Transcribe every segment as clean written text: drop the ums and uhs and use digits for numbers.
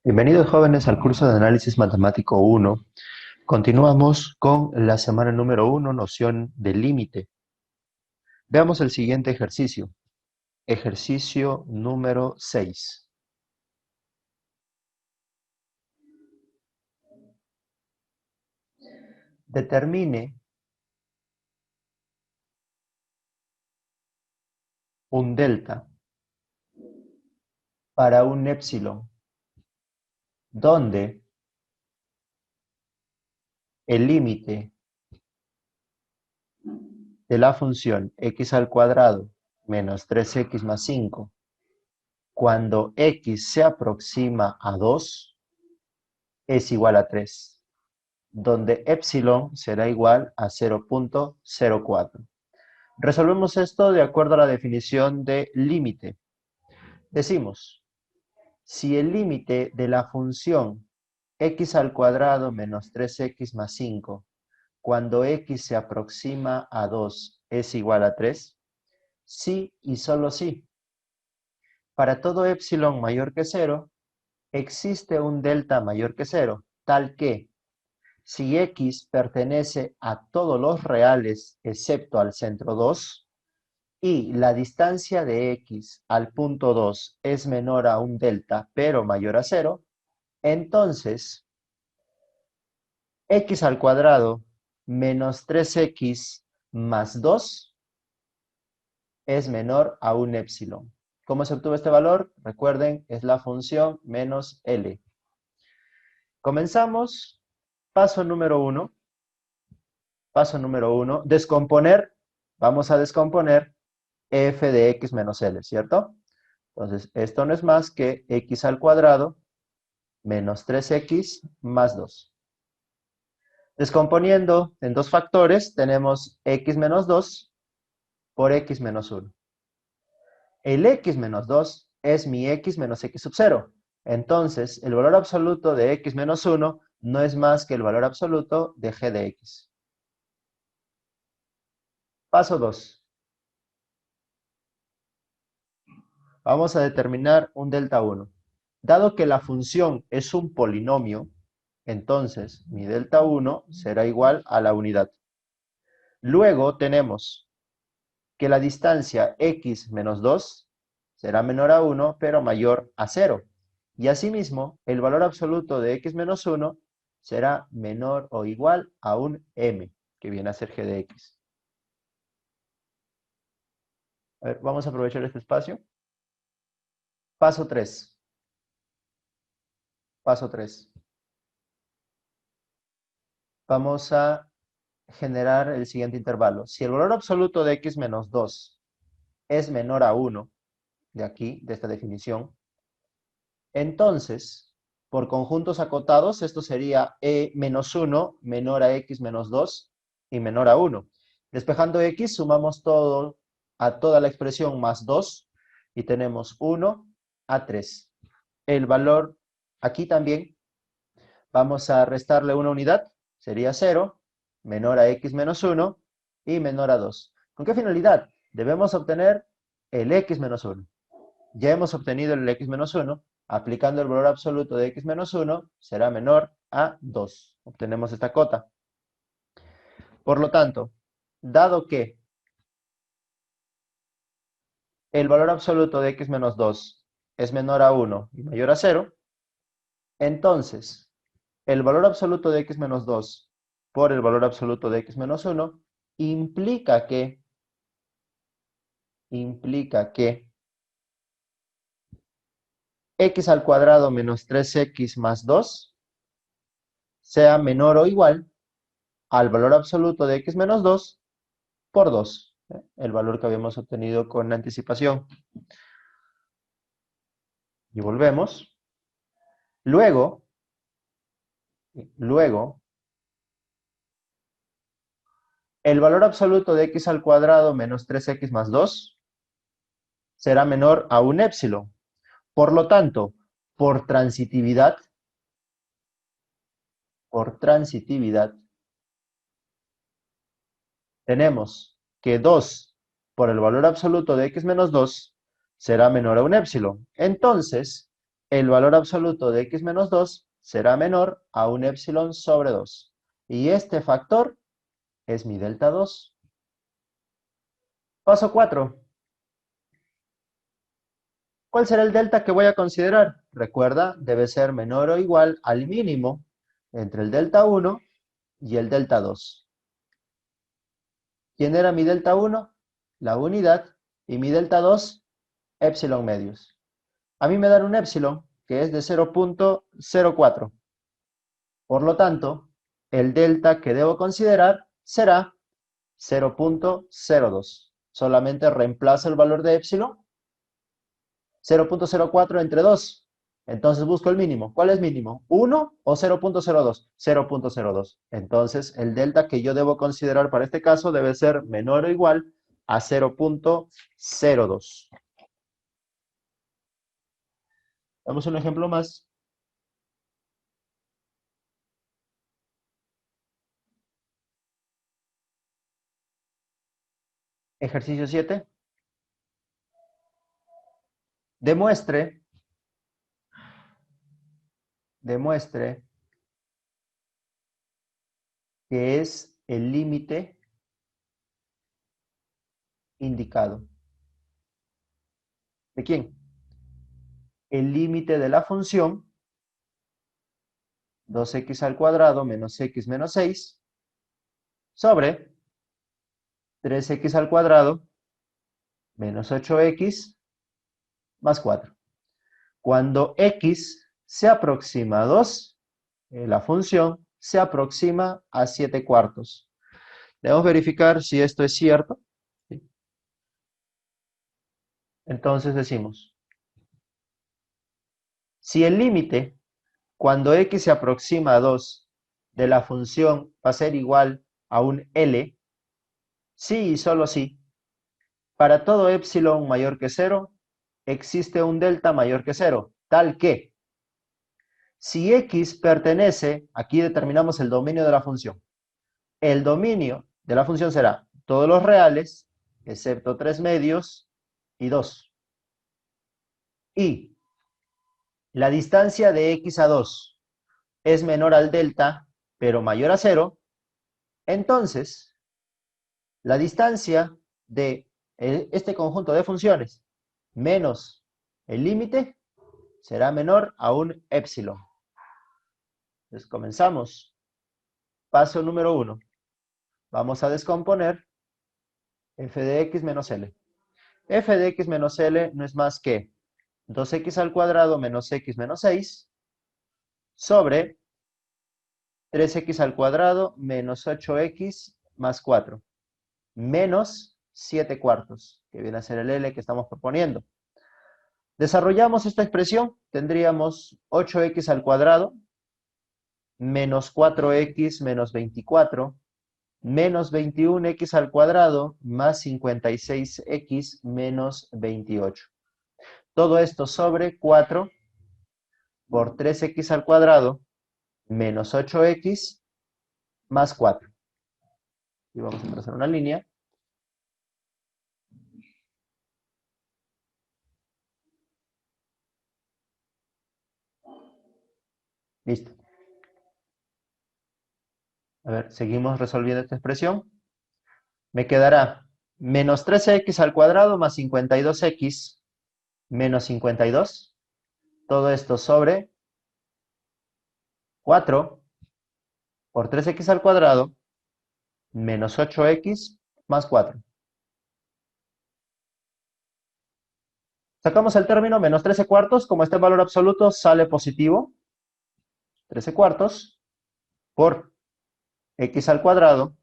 Bienvenidos jóvenes al curso de análisis matemático 1. Continuamos con la semana número 1, noción de límite. Veamos el siguiente ejercicio. Ejercicio número 6. Determine un delta para un épsilon, donde el límite de la función x al cuadrado menos 3x más 5, cuando x se aproxima a 2, es igual a 3, donde épsilon será igual a 0.04. Resolvemos esto de acuerdo a la definición de límite. Decimos, si el límite de la función x al cuadrado menos 3x más 5, cuando x se aproxima a 2, es igual a 3, sí y solo sí. Para todo épsilon mayor que 0, existe un delta mayor que 0, tal que si x pertenece a todos los reales excepto al centro 2, y la distancia de x al punto 2 es menor a un delta, pero mayor a 0, entonces x al cuadrado menos 3x más 2 es menor a un épsilon. ¿Cómo se obtuvo este valor? Recuerden, es la función menos L. Comenzamos. Paso número 1. Paso número 1. Descomponer. Vamos a descomponer f de x menos L, ¿cierto? Entonces, esto no es más que x al cuadrado menos 3x más 2. Descomponiendo en dos factores, tenemos x menos 2 por x menos 1. El x menos 2 es mi x menos x sub 0. Entonces, el valor absoluto de x menos 1 no es más que el valor absoluto de g de x. Paso 2. Vamos a determinar un delta 1. Dado que la función es un polinomio, entonces mi delta 1 será igual a la unidad. Luego tenemos que la distancia x menos 2 será menor a 1, pero mayor a 0. Y asimismo, el valor absoluto de x menos 1 será menor o igual a un m, que viene a ser g de x. A ver, vamos a aprovechar este espacio. Paso 3. Paso 3. Vamos a generar el siguiente intervalo. Si el valor absoluto de x menos 2 es menor a 1, de aquí, de esta definición, entonces, por conjuntos acotados, esto sería e menos 1 menor a x menos 2 y menor a 1. Despejando x, sumamos todo a toda la expresión más 2 y tenemos 1 a 3. El valor aquí también, vamos a restarle una unidad, sería 0, menor a x menos 1 y menor a 2. ¿Con qué finalidad? Debemos obtener el x menos 1. Ya hemos obtenido el x menos 1, aplicando el valor absoluto de x menos 1 será menor a 2. Obtenemos esta cota. Por lo tanto, dado que el valor absoluto de x menos 2 es menor a 1 y mayor a 0, entonces el valor absoluto de x menos 2 por el valor absoluto de x menos 1 implica que x al cuadrado menos 3x más 2 sea menor o igual al valor absoluto de x menos 2 por 2, el valor que habíamos obtenido con anticipación. Y volvemos. Luego, el valor absoluto de x al cuadrado menos 3x más 2 será menor a un épsilon. Por lo tanto, por transitividad, tenemos que 2 por el valor absoluto de x menos 2 será menor a un épsilon. Entonces, el valor absoluto de x menos 2 será menor a un épsilon sobre 2. Y este factor es mi delta 2. Paso 4. ¿Cuál será el delta que voy a considerar? Recuerda, debe ser menor o igual al mínimo entre el delta 1 y el delta 2. ¿Quién era mi delta 1? La unidad. Y mi delta 2, épsilon medios. A mí me dan un épsilon que es de 0.04. Por lo tanto, el delta que debo considerar será 0.02. Solamente reemplazo el valor de épsilon, 0.04 entre 2. Entonces busco el mínimo. ¿Cuál es mínimo? ¿1 o 0.02? 0.02. Entonces el delta que yo debo considerar para este caso debe ser menor o igual a 0.02. Vamos a un ejemplo más. Ejercicio 7. Demuestre que es el límite indicado. ¿De quién? El límite de la función 2x al cuadrado menos x menos 6 sobre 3x al cuadrado menos 8x más 4. Cuando x se aproxima a 2, la función se aproxima a 7 cuartos. Debemos verificar si esto es cierto. Entonces decimos, si el límite cuando x se aproxima a 2 de la función va a ser igual a un L, sí y solo sí, para todo épsilon mayor que 0, existe un delta mayor que 0, tal que si x pertenece, aquí determinamos el dominio de la función. El dominio de la función será todos los reales, excepto 3 medios y 2. Y la distancia de x a 2 es menor al delta, pero mayor a 0, entonces la distancia de este conjunto de funciones menos el límite será menor a un épsilon. Entonces comenzamos. Paso número 1. Vamos a descomponer f de x menos L. F de x menos L no es más que 2x al cuadrado menos x menos 6 sobre 3x al cuadrado menos 8x más 4 menos 7 cuartos, que viene a ser el L que estamos proponiendo. Desarrollamos esta expresión, tendríamos 8x al cuadrado menos 4x menos 24 menos 21x al cuadrado más 56x menos 28. Todo esto sobre 4 por 3x al cuadrado menos 8x más 4. Y vamos a trazar una línea. Listo. A ver, seguimos resolviendo esta expresión. Me quedará menos 13x al cuadrado más 52x menos 52. Todo esto sobre 4 por 3x al cuadrado menos 8x más 4. Sacamos el término menos 13 cuartos. Como este valor absoluto sale positivo, 13 cuartos por x al cuadrado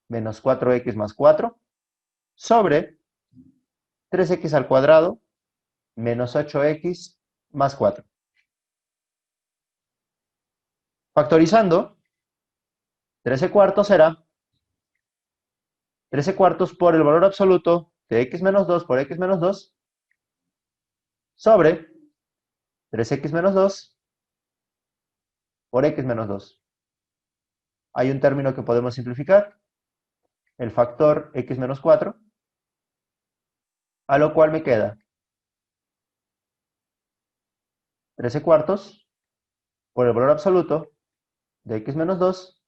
menos 4x más 4 sobre 3x al cuadrado menos 8x más 4. Factorizando, 13 cuartos será 13 cuartos por el valor absoluto de x menos 2 por x menos 2 sobre 3x menos 2 por x menos 2. Hay un término que podemos simplificar, el factor x menos 4, a lo cual me queda 13 cuartos por el valor absoluto de x menos 2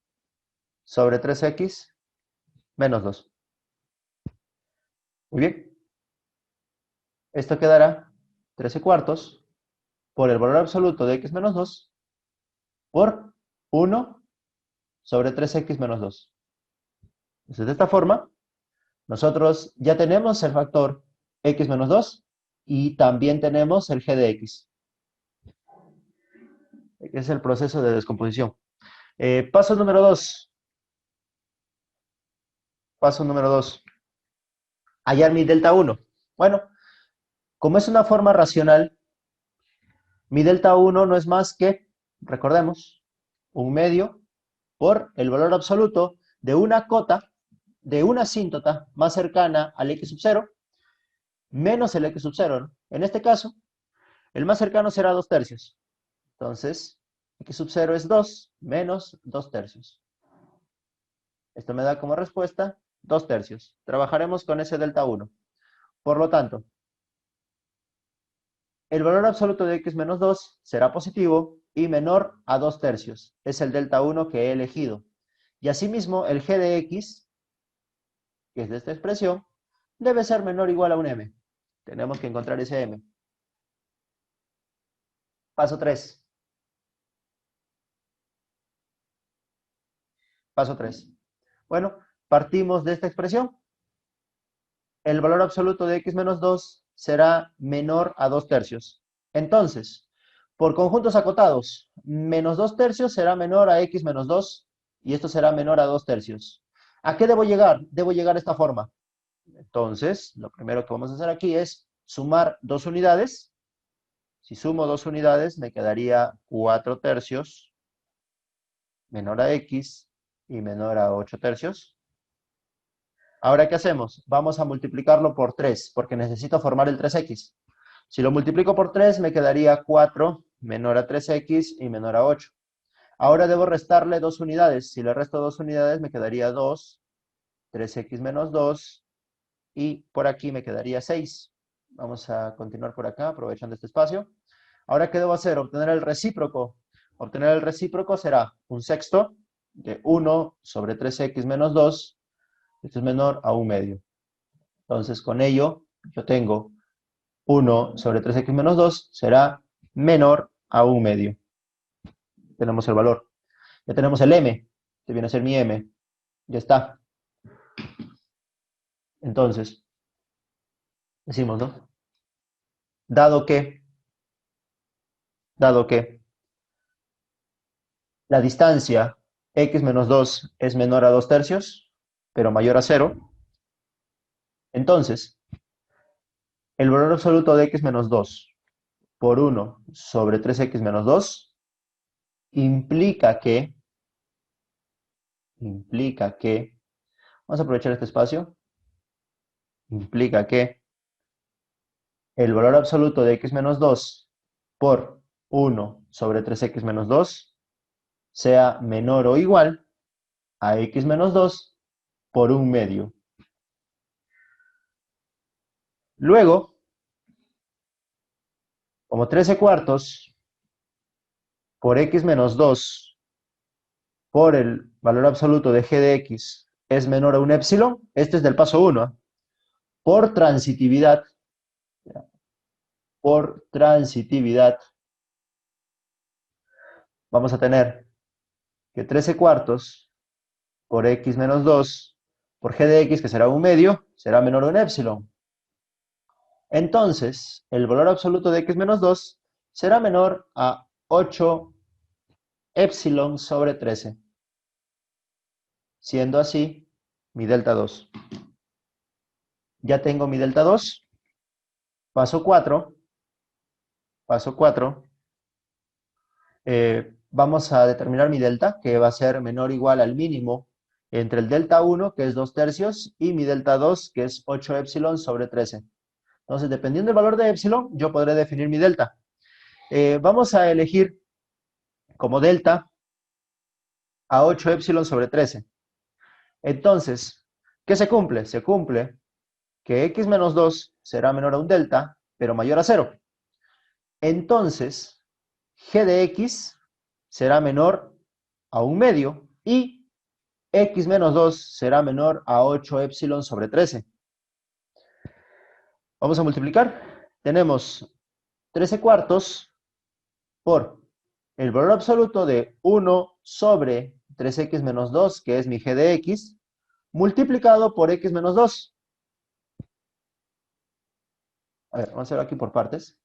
sobre 3x menos 2. Muy bien. Esto quedará 13 cuartos por el valor absoluto de x menos 2 por 1 sobre 3x menos 2. Entonces, de esta forma, nosotros ya tenemos el factor x menos 2 y también tenemos el g de x. Es el proceso de descomposición. Paso número 2. Paso número 2. Hallar mi delta 1. Bueno, como es una forma racional, mi delta 1 no es más que, recordemos, un medio por el valor absoluto de una cota, de una asíntota más cercana al x sub 0, menos el x sub 0, ¿no? En este caso, el más cercano será 2 tercios. Entonces, x sub 0 es 2 menos 2 tercios. Esto me da como respuesta 2 tercios. Trabajaremos con ese delta 1. Por lo tanto, el valor absoluto de x menos 2 será positivo y menor a 2 tercios. Es el delta 1 que he elegido. Y asimismo, el g de x, que es de esta expresión, debe ser menor o igual a un m. Tenemos que encontrar ese m. Paso 3. Paso 3. Bueno, partimos de esta expresión. El valor absoluto de x menos 2 será menor a 2 tercios. Entonces, por conjuntos acotados, menos 2 tercios será menor a x menos 2 y esto será menor a 2 tercios. ¿A qué debo llegar? Debo llegar a esta forma. Entonces, lo primero que vamos a hacer aquí es sumar 2 unidades. Si sumo 2 unidades, me quedaría 4 tercios menor a x y menor a 8 tercios. Ahora, ¿qué hacemos? Vamos a multiplicarlo por 3, porque necesito formar el 3x. Si lo multiplico por 3, me quedaría 4 menor a 3x y menor a 8. Ahora debo restarle 2 unidades. Si le resto 2 unidades, me quedaría 2, 3x menos 2, y por aquí me quedaría 6. Vamos a continuar por acá, aprovechando este espacio. Ahora, ¿qué debo hacer? Obtener el recíproco. Obtener el recíproco será un sexto de 1 sobre 3x menos 2. Esto es menor a un medio. Entonces, con ello, yo tengo 1 sobre 3x menos 2 será menor a un medio. Tenemos el valor. Ya tenemos el m, que viene a ser mi m. Ya está. Entonces, decimos, ¿no? Dado que la distancia x menos 2 es menor a 2 tercios, pero mayor a 0, entonces, el valor absoluto de x menos 2 por 1 sobre 3x menos 2 implica que, vamos a aprovechar este espacio, implica que el valor absoluto de x menos 2 por 1 sobre 3x menos 2 sea menor o igual a x menos 2 por un medio. Luego, como 13 cuartos por x menos 2 por el valor absoluto de g de x es menor a un épsilon, este es del paso 1, por transitividad, vamos a tener que 13 cuartos por x menos 2 por g de x, que será un medio, será menor a un épsilon. Entonces, el valor absoluto de x menos 2 será menor a 8 épsilon sobre 13, siendo así mi delta 2. Ya tengo mi delta 2. Paso 4. Paso 4. Vamos a determinar mi delta, que va a ser menor o igual al mínimo entre el delta 1, que es 2 tercios, y mi delta 2, que es 8 épsilon sobre 13. Entonces, dependiendo del valor de épsilon, yo podré definir mi delta. Vamos a elegir como delta a 8 épsilon sobre 13. Entonces, ¿qué se cumple? Se cumple que x menos 2 será menor a un delta, pero mayor a 0. Entonces, g de x será menor a 1/2 y x menos 2 será menor a 8 epsilon sobre 13. Vamos a multiplicar. Tenemos 13 cuartos por el valor absoluto de 1 sobre 3x menos 2, que es mi g de x, multiplicado por x menos 2. A ver, vamos a hacerlo aquí por partes.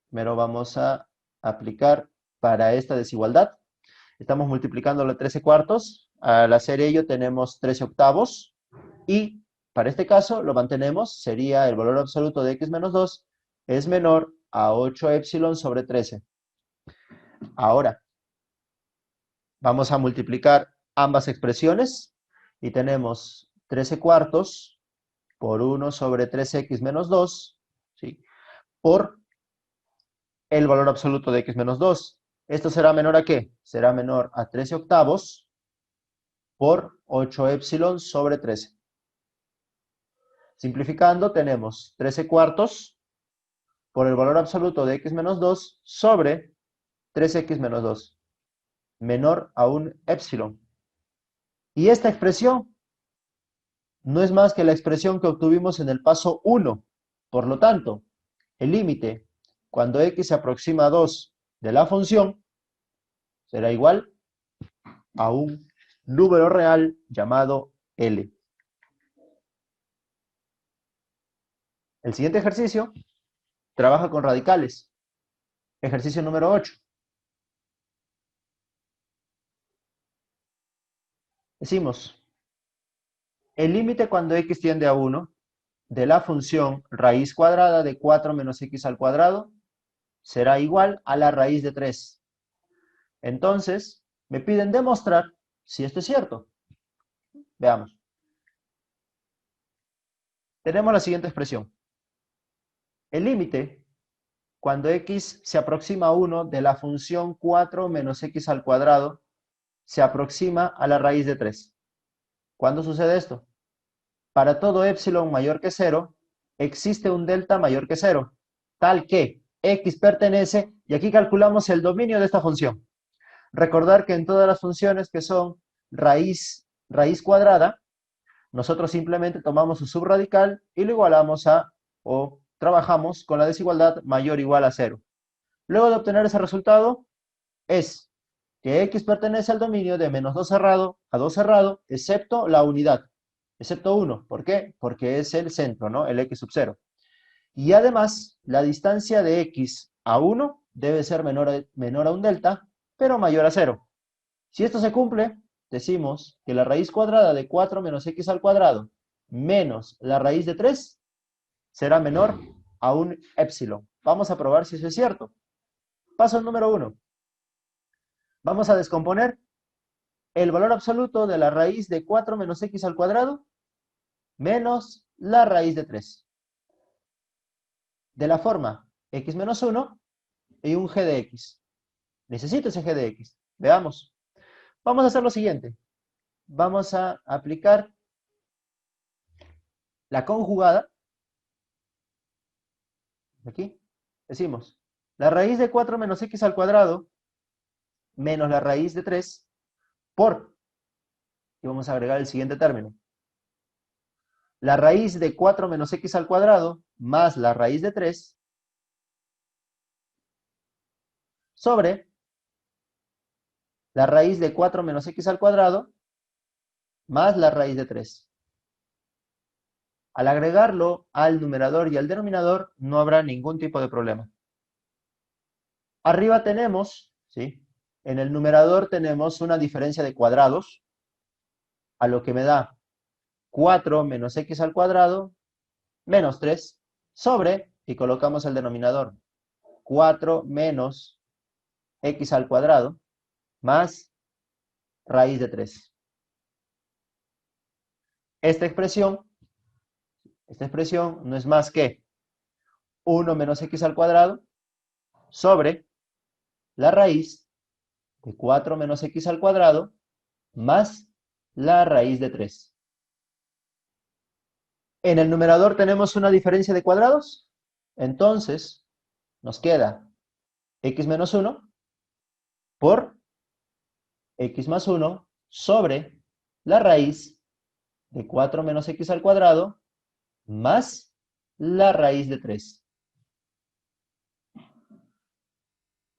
Primero vamos a aplicar para esta desigualdad. Estamos multiplicando los 13 cuartos. Al hacer ello tenemos 13 octavos. Y para este caso lo mantenemos. Sería el valor absoluto de x menos 2 es menor a 8 epsilon sobre 13. Ahora, vamos a multiplicar ambas expresiones. Y tenemos 13 cuartos por 1 sobre 3x menos 2, ¿sí? Por el valor absoluto de x menos 2. ¿Esto será menor a qué? Será menor a 13 octavos por 8 epsilon sobre 13. Simplificando, tenemos 13 cuartos por el valor absoluto de x menos 2 sobre 3x menos 2, menor a un epsilon. Y esta expresión no es más que la expresión que obtuvimos en el paso 1. Por lo tanto, el límite cuando x se aproxima a 2 de la función será igual a un número real llamado L. El siguiente ejercicio trabaja con radicales. Ejercicio número 8. Decimos, el límite cuando x tiende a 1 de la función raíz cuadrada de 4 menos x al cuadrado será igual a la raíz de 3. Entonces, me piden demostrar si esto es cierto. Veamos. Tenemos la siguiente expresión. El límite cuando x se aproxima a 1 de la función 4 menos x al cuadrado se aproxima a la raíz de 3. ¿Cuándo sucede esto? Para todo epsilon mayor que 0, existe un delta mayor que 0, tal que x pertenece, y aquí calculamos el dominio de esta función. Recordar que en todas las funciones que son raíz cuadrada, nosotros simplemente tomamos su subradical y lo igualamos a, o trabajamos con la desigualdad mayor o igual a 0. Luego de obtener ese resultado, es que x pertenece al dominio de menos 2 cerrado a 2 cerrado, excepto la unidad, excepto 1. ¿Por qué? Porque es el centro, ¿no? El x sub 0. Y además, la distancia de x a 1 debe ser menor a un delta, pero mayor a 0. Si esto se cumple, decimos que la raíz cuadrada de 4 menos x al cuadrado menos la raíz de 3 será menor a un epsilon. Vamos a probar si eso es cierto. Paso número 1. Vamos a descomponer el valor absoluto de la raíz de 4 menos x al cuadrado menos la raíz de 3. De la forma x menos 1 y un g de x. Necesito ese g de x. Veamos. Vamos a hacer lo siguiente. Vamos a aplicar la conjugada. Aquí. Decimos, la raíz de 4 menos x al cuadrado menos la raíz de 3 por, y vamos a agregar el siguiente término, la raíz de 4 menos x al cuadrado más la raíz de 3 sobre la raíz de 4 menos x al cuadrado más la raíz de 3. Al agregarlo al numerador y al denominador no habrá ningún tipo de problema. Arriba tenemos, ¿sí? En el numerador tenemos una diferencia de cuadrados, a lo que me da 4 menos x al cuadrado menos 3 sobre, y colocamos el denominador, 4 menos x al cuadrado más raíz de 3. Esta expresión no es más que 1 menos x al cuadrado sobre la raíz de 4 menos x al cuadrado más la raíz de 3. En el numerador tenemos una diferencia de cuadrados, entonces nos queda x menos 1 por x más 1 sobre la raíz de 4 menos x al cuadrado más la raíz de 3.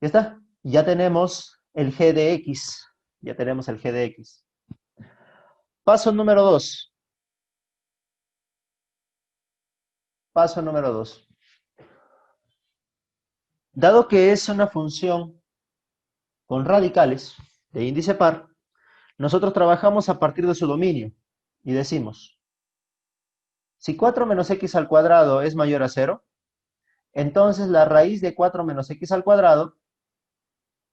Ya está. Ya tenemos el g de x. Ya tenemos el g de x. Paso número 2. Paso número 2. Dado que es una función con radicales de índice par, nosotros trabajamos a partir de su dominio y decimos, si 4 menos x al cuadrado es mayor a 0, entonces la raíz de 4 menos x al cuadrado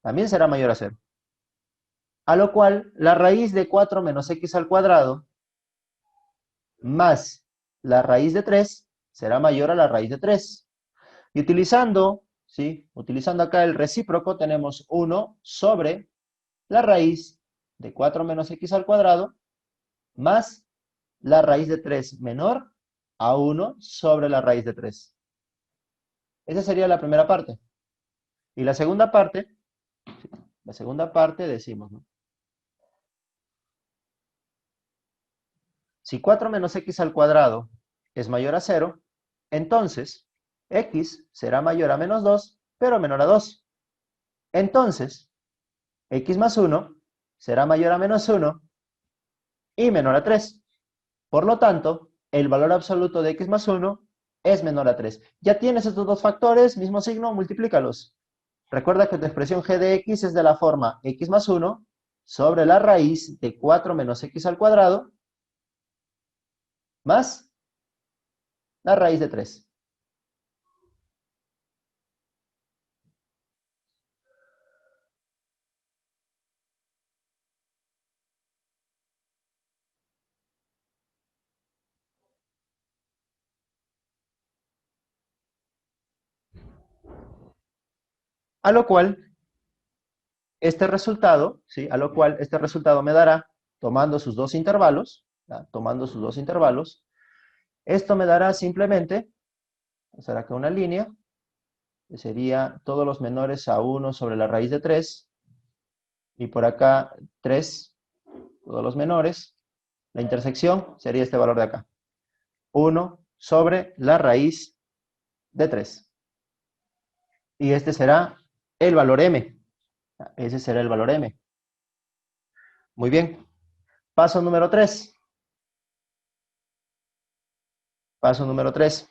también será mayor a 0. A lo cual, la raíz de 4 menos x al cuadrado más la raíz de 3 será mayor a la raíz de 3. Y utilizando, ¿sí? Utilizando acá el recíproco, tenemos 1 sobre la raíz de 4 menos x al cuadrado más la raíz de 3 menor a 1 sobre la raíz de 3. Esa sería la primera parte. Y la segunda parte decimos, ¿no? Si 4 menos x al cuadrado es mayor a 0, entonces x será mayor a menos 2, pero menor a 2. Entonces, x más 1 será mayor a menos 1 y menor a 3. Por lo tanto, el valor absoluto de x más 1 es menor a 3. Ya tienes estos dos factores, mismo signo, multiplícalos. Recuerda que tu expresión g de x es de la forma x más 1 sobre la raíz de 4 menos x al cuadrado más la raíz de 3. A lo cual este resultado, ¿sí? A lo cual este resultado me dará, tomando sus dos intervalos, ¿ya? Tomando sus dos intervalos, esto me dará simplemente, hacer acá una línea, que sería todos los menores a 1 sobre la raíz de 3, y por acá 3, todos los menores. La intersección sería este valor de acá, 1 sobre la raíz de 3. Y este será el valor m. Ese será el valor m. Muy bien. Paso número 3. Paso número 3.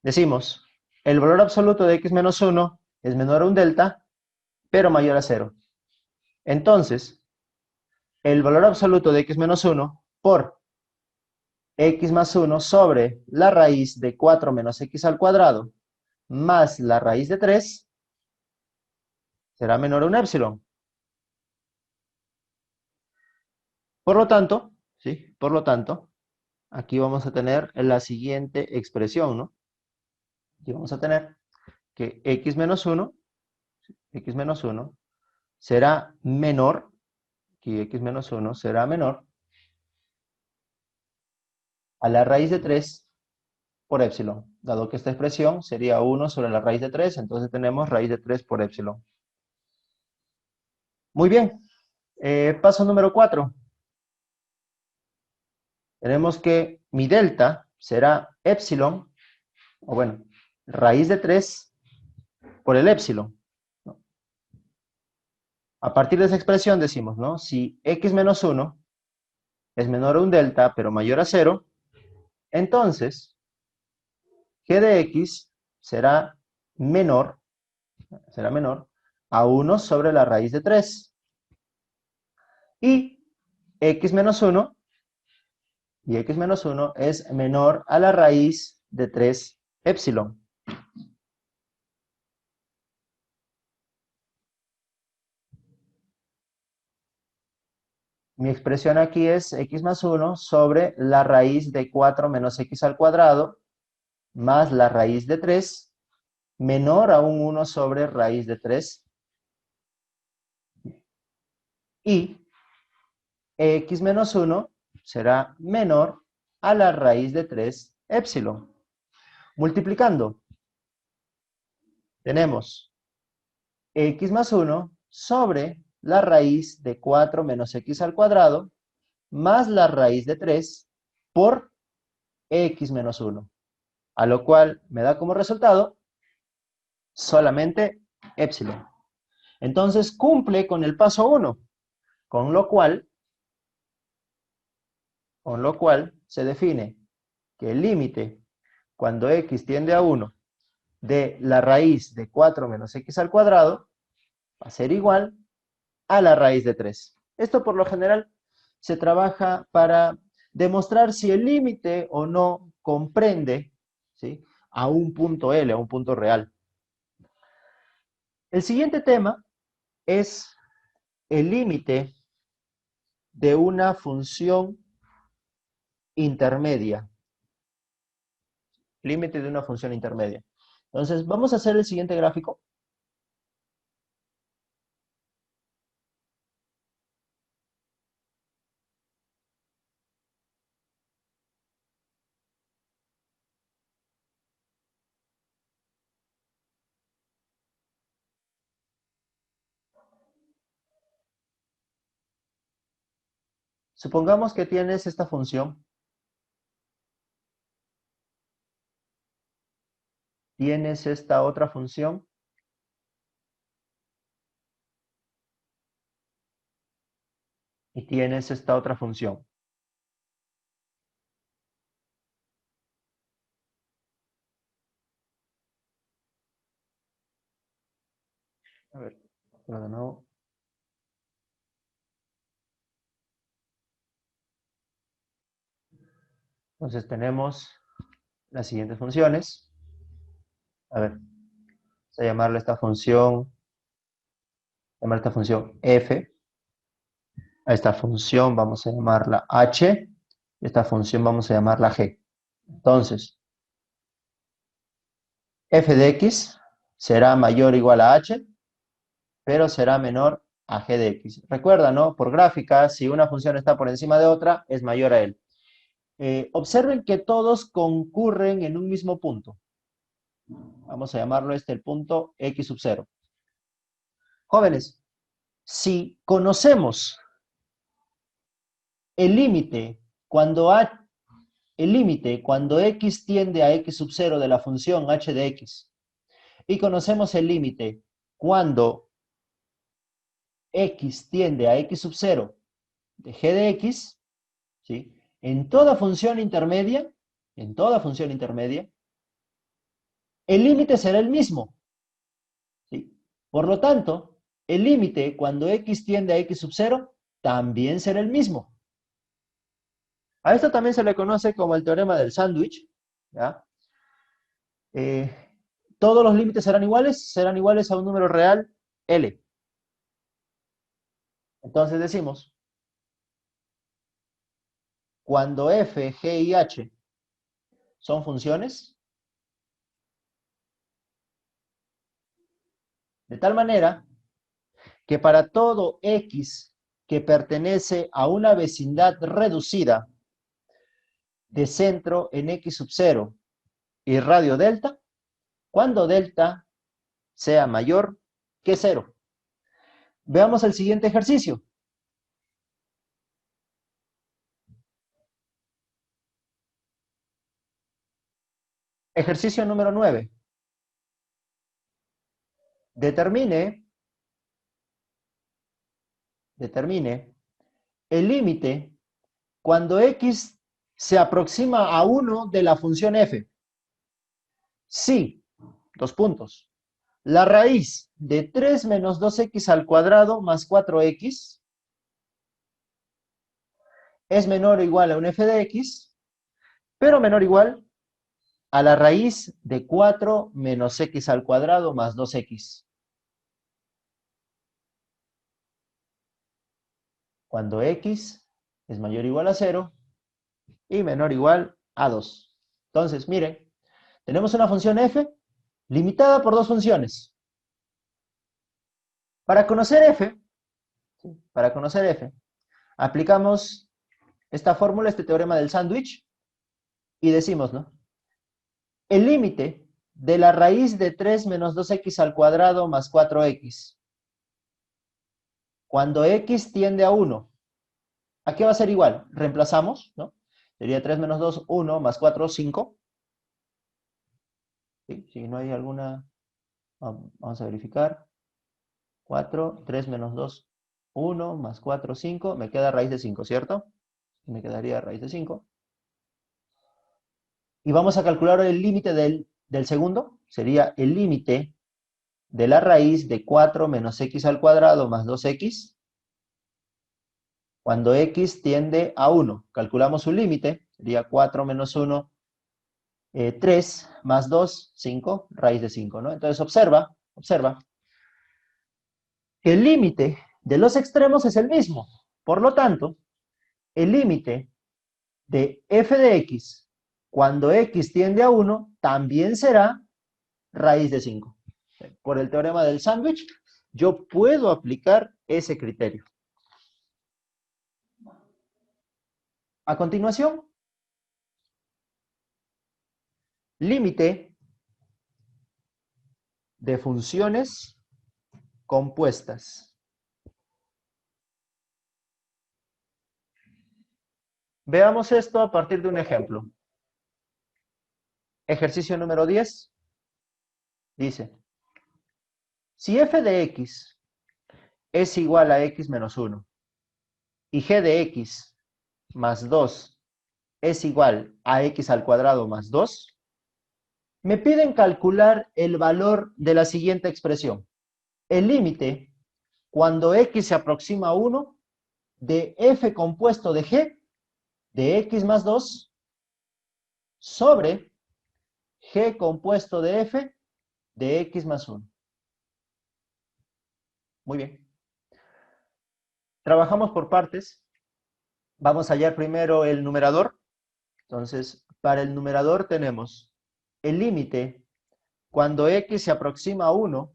Decimos, el valor absoluto de x menos 1 es menor a un delta, pero mayor a 0. Entonces, el valor absoluto de x menos 1 por x más 1 sobre la raíz de 4 menos x al cuadrado más la raíz de 3 será menor a un épsilon. Por lo tanto, ¿sí? Por lo tanto, aquí vamos a tener la siguiente expresión, ¿no? Aquí vamos a tener que x menos 1 será menor, aquí x menos 1 será menor a la raíz de 3 por épsilon, dado que esta expresión sería 1 sobre la raíz de 3, entonces tenemos raíz de 3 por épsilon. Muy bien, paso número 4. Tenemos que mi delta será épsilon, o bueno, raíz de 3 por el épsilon, ¿no? A partir de esa expresión decimos, ¿no? Si x menos 1 es menor a un delta, pero mayor a 0, entonces g de x menor, será menor a 1 sobre la raíz de 3. Y x menos 1 es menor a la raíz de 3 épsilon. Mi expresión aquí es x más 1 sobre la raíz de 4 menos x al cuadrado más la raíz de 3 menor a un 1 sobre raíz de 3. Y x menos 1 será menor a la raíz de 3 épsilon. Multiplicando, tenemos x más 1 sobre la raíz de 4 menos x al cuadrado más la raíz de 3 por x menos 1. A lo cual me da como resultado solamente épsilon. Entonces cumple con el paso 1, con lo cual se define que el límite cuando x tiende a 1 de la raíz de 4 menos x al cuadrado va a ser igual a la raíz de 3. Esto por lo general se trabaja para demostrar si el límite o no comprende, ¿sí?, a un punto L, a un punto real. El siguiente tema es el límite de una función intermedia. Límite de una función intermedia. Entonces, vamos a hacer el siguiente gráfico. Supongamos que tienes esta función. Tienes esta otra función. Y tienes esta otra función. A ver, de nuevo. Entonces tenemos las siguientes funciones. A ver, vamos a llamarle esta función, f. A esta función vamos a llamarla h. Esta función vamos a llamarla g. Entonces, f de x será mayor o igual a h, pero será menor a g de x. Recuerda, ¿no? Por gráfica, si una función está por encima de otra, es mayor a él. Observen que todos concurren en un mismo punto. Vamos a llamarlo el punto x sub 0. Jóvenes, si conocemos el límite cuando x tiende a x sub 0 de la función h de x, y conocemos el límite cuando x tiende a x sub 0 de g de x, ¿sí?, en toda función intermedia, el límite será el mismo, ¿sí? Por lo tanto, el límite cuando x tiende a x sub 0 también será el mismo. A esto también se le conoce como el teorema del sándwich, ¿ya? Todos los límites serán iguales a un número real L. Entonces decimos, cuando f, g y h son funciones, de tal manera que para todo x que pertenece a una vecindad reducida de centro en x sub 0 y radio delta, cuando delta sea mayor que 0. Veamos el siguiente ejercicio. Ejercicio número 9. Determine el límite cuando x se aproxima a 1 de la función f. Si, dos puntos, la raíz de 3 menos 2x al cuadrado más 4x es menor o igual a un f de x, pero menor o igual a la raíz de 4 menos x al cuadrado más 2x. Cuando x es mayor o igual a 0 y menor o igual a 2. Entonces, miren, tenemos una función f limitada por dos funciones. Para conocer f, aplicamos esta fórmula, este teorema del sándwich, y decimos, ¿no?, el límite de la raíz de 3 menos 2x al cuadrado más 4x. Cuando x tiende a 1, ¿a qué va a ser igual? Reemplazamos, ¿no? Sería 3 menos 2, 1, más 4, 5. ¿Sí? Si no hay alguna, vamos a verificar. 4, 3 menos 2, 1, más 4, 5. Me queda raíz de 5, ¿cierto? Me quedaría raíz de 5. Y vamos a calcular el límite del segundo. Sería el límite de la raíz de 4 menos x al cuadrado más 2x. Cuando x tiende a 1. Calculamos su límite. Sería 4 menos 1, 3 más 2, 5, raíz de 5, ¿no? Entonces observa que el límite de los extremos es el mismo. Por lo tanto, el límite de f de x cuando x tiende a 1 también será raíz de 5. Por el teorema del sándwich, yo puedo aplicar ese criterio. A continuación, límite de funciones compuestas. Veamos esto a partir de un ejemplo. Ejercicio número 10. Dice, si f de x es igual a x menos 1 y g de x más 2 es igual a x al cuadrado más 2, me piden calcular el valor de la siguiente expresión. El límite cuando x se aproxima a 1 de f compuesto de g de x más 2 sobre g compuesto de f de x más 1. Muy bien. Trabajamos por partes. Vamos a hallar primero el numerador. Entonces, para el numerador tenemos el límite cuando x se aproxima a 1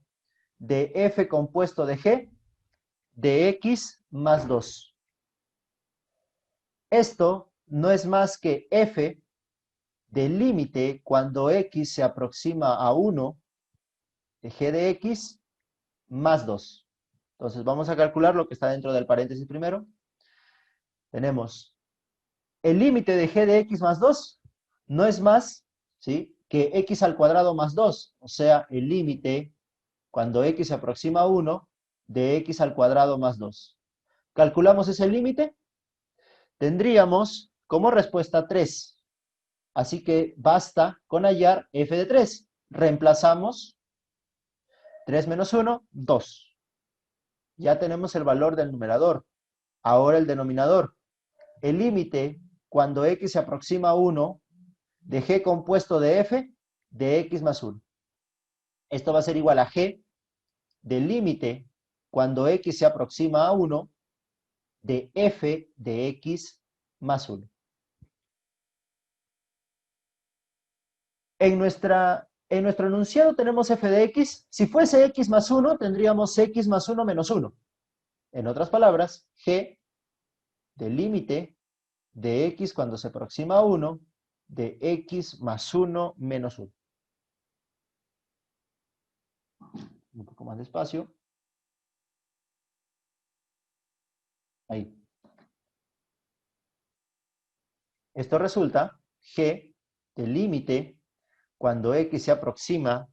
de f compuesto de g de x más 2. Esto no es más que f del límite cuando x se aproxima a 1 de g de x más 2. Entonces vamos a calcular lo que está dentro del paréntesis primero. Tenemos el límite de g de x más 2 no es más, ¿sí?, que x al cuadrado más 2. O sea, el límite cuando x se aproxima a 1 de x al cuadrado más 2. Calculamos ese límite. Tendríamos como respuesta 3. Así que basta con hallar f de 3. Reemplazamos 3 menos 1, 2. Ya tenemos el valor del numerador. Ahora el denominador. El límite cuando x se aproxima a 1 de g compuesto de f de x más 1. Esto va a ser igual a g del límite cuando x se aproxima a 1 de f de x más 1. En nuestro enunciado tenemos f de x. Si fuese x más 1, tendríamos x más 1 menos 1. En otras palabras, g del límite de x cuando se aproxima a 1 de x más 1 menos 1. Un poco más despacio. Ahí. Esto resulta g del límite cuando x se aproxima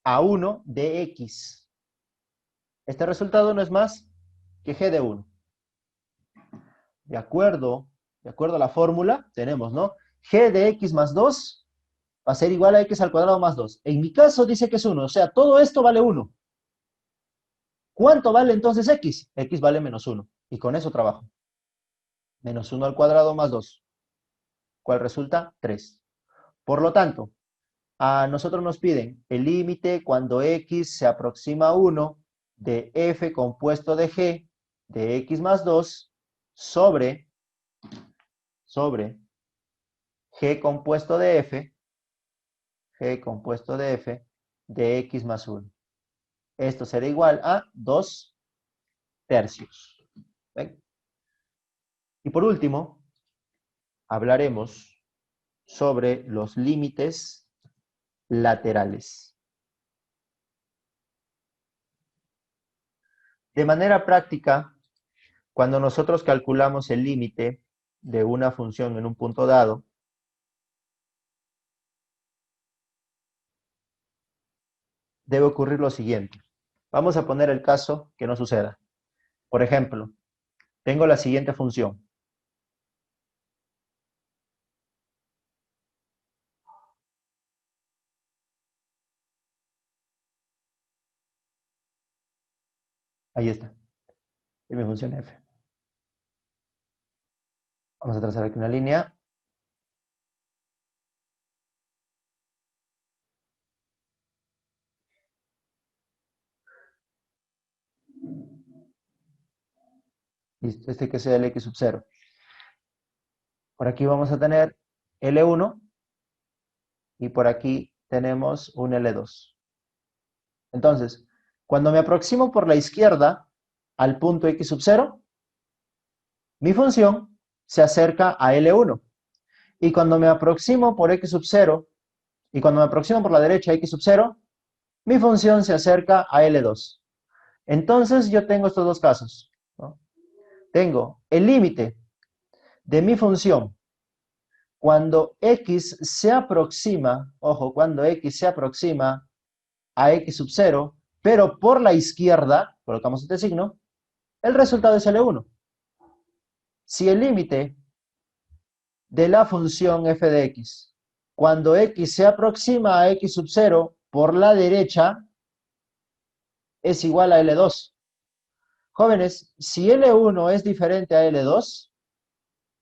a 1 de x. Este resultado no es más que g de 1. De acuerdo a la fórmula, tenemos, ¿no? G de x más 2 va a ser igual a x al cuadrado más 2. En mi caso dice que es 1, o sea, todo esto vale 1. ¿Cuánto vale entonces x? X vale menos 1. Y con eso trabajo. Menos 1 al cuadrado más 2. ¿Cuál resulta? 3. Por lo tanto, a nosotros nos piden el límite cuando x se aproxima a 1 de f compuesto de g de x más 2 sobre g compuesto de f de x más 1. Esto será igual a 2 tercios. ¿Ven? Y por último, hablaremos sobre los límites laterales. De manera práctica, cuando nosotros calculamos el límite de una función en un punto dado, debe ocurrir lo siguiente. Vamos a poner el caso que no suceda. Por ejemplo, tengo la siguiente función. Ahí está. Es mi función f. Vamos a trazar aquí una línea. Listo, este que sea el x sub 0. Por aquí vamos a tener L1 y por aquí tenemos un L2. Entonces, cuando me aproximo por la izquierda al punto x sub 0, mi función se acerca a L1. Y cuando me aproximo por x sub 0, y cuando me aproximo por la derecha a x sub 0, mi función se acerca a L2. Entonces yo tengo estos dos casos, ¿no? Tengo el límite de mi función cuando x se aproxima, ojo, cuando x se aproxima a x sub 0, pero por la izquierda, colocamos este signo, el resultado es L1. Si el límite de la función f de x, cuando x se aproxima a x sub 0 por la derecha, es igual a L2. Jóvenes, si L1 es diferente a L2,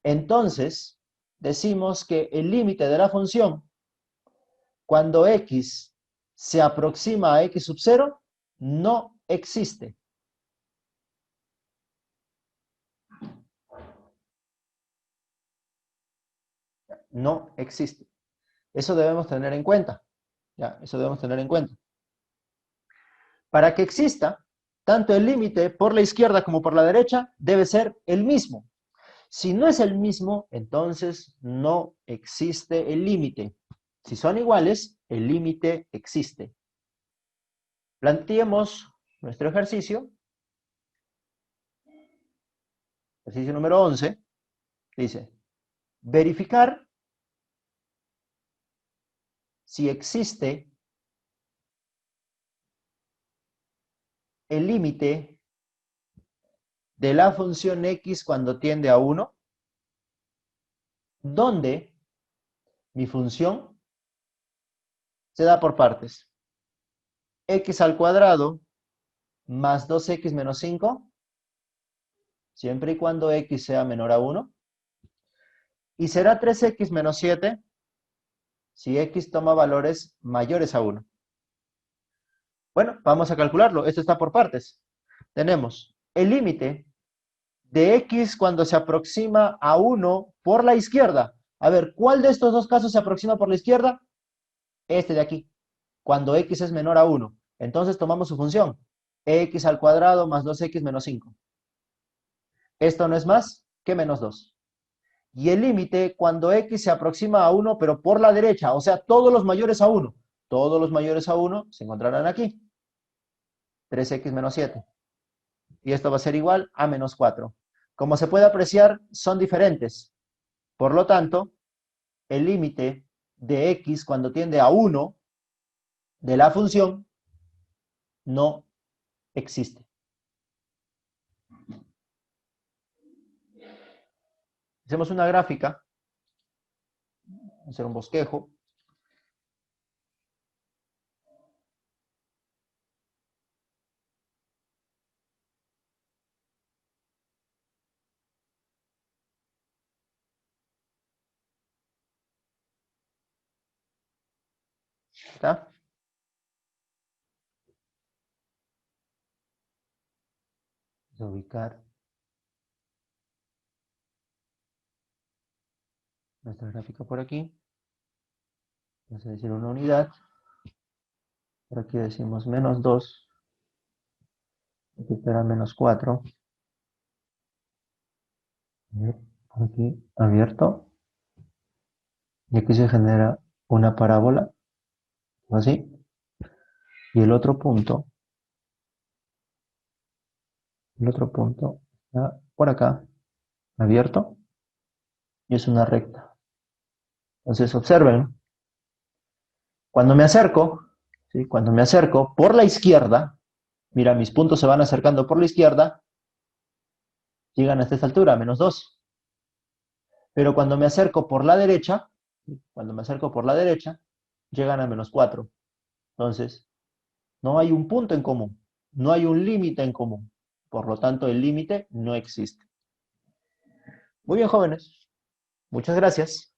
entonces decimos que el límite de la función, cuando x se aproxima a x sub 0, no existe. No existe. Eso debemos tener en cuenta. ¿Ya? Eso debemos tener en cuenta. Para que exista, tanto el límite por la izquierda como por la derecha debe ser el mismo. Si no es el mismo, entonces no existe el límite. Si son iguales, el límite existe. Planteemos nuestro ejercicio. Ejercicio número 11. Dice, verificar si existe el límite de la función x cuando tiende a 1, donde mi función se da por partes. X al cuadrado más 2x menos 5, siempre y cuando x sea menor a 1. Y será 3x menos 7 si x toma valores mayores a 1. Bueno, vamos a calcularlo. Esto está por partes. Tenemos el límite de x cuando se aproxima a 1 por la izquierda. A ver, ¿cuál de estos dos casos se aproxima por la izquierda? Este de aquí, cuando x es menor a 1. Entonces tomamos su función, x al cuadrado más 2x menos 5. Esto no es más que menos 2. Y el límite cuando x se aproxima a 1, pero por la derecha, o sea, todos los mayores a 1. Todos los mayores a 1 se encontrarán aquí. 3x menos 7. Y esto va a ser igual a menos 4. Como se puede apreciar, son diferentes. Por lo tanto, el límite de x cuando tiende a 1 de la función no existe. Hacemos una gráfica, vamos a hacer un bosquejo. ¿Está? Vamos a ubicar nuestra gráfica por aquí. Vamos a decir una unidad. Por aquí decimos menos 2. Aquí será menos 4. Por aquí abierto. Y aquí se genera una parábola Así. Y el otro punto está por acá, abierto, y es una recta. Entonces, observen, cuando me acerco, ¿sí? Cuando me acerco por la izquierda, mira, mis puntos se van acercando por la izquierda, llegan hasta esta altura, -2. Pero cuando me acerco por la derecha, ¿sí? Cuando me acerco por la derecha, llegan a -4. Entonces, no hay un punto en común, no hay un límite en común. Por lo tanto, el límite no existe. Muy bien, jóvenes. Muchas gracias.